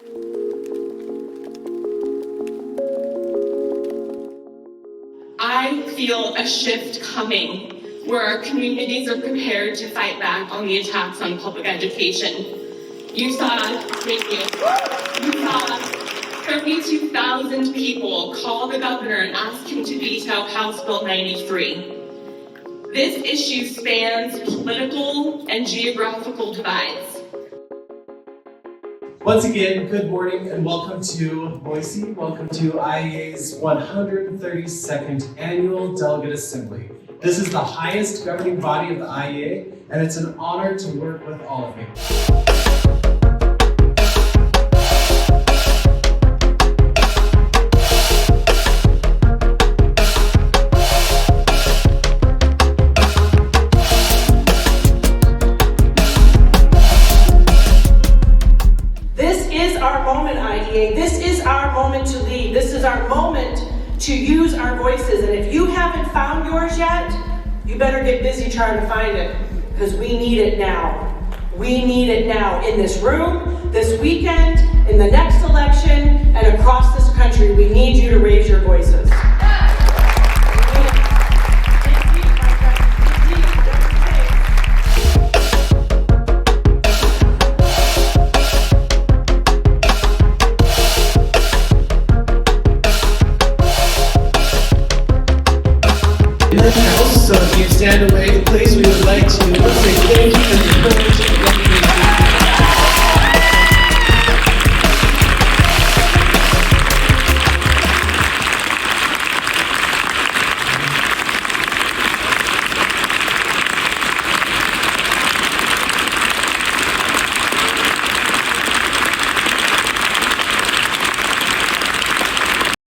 I feel a shift coming where our communities are prepared to fight back on the attacks on public education. You saw 32,000 people call the governor and ask him to veto House Bill 93. This issue spans political and geographical divides. Once again, good morning and welcome to Boise. Welcome to IEA's 132nd Annual Delegate Assembly. This is the highest governing body of the IEA, and it's an honor to work with all of you. This is our moment to lead. This is our moment to use our voices. And if you haven't found yours yet, you better get busy trying to find it, because we need it now. We need it now in this room, this weekend, in the next election, and across this country. We need you to raise your voices.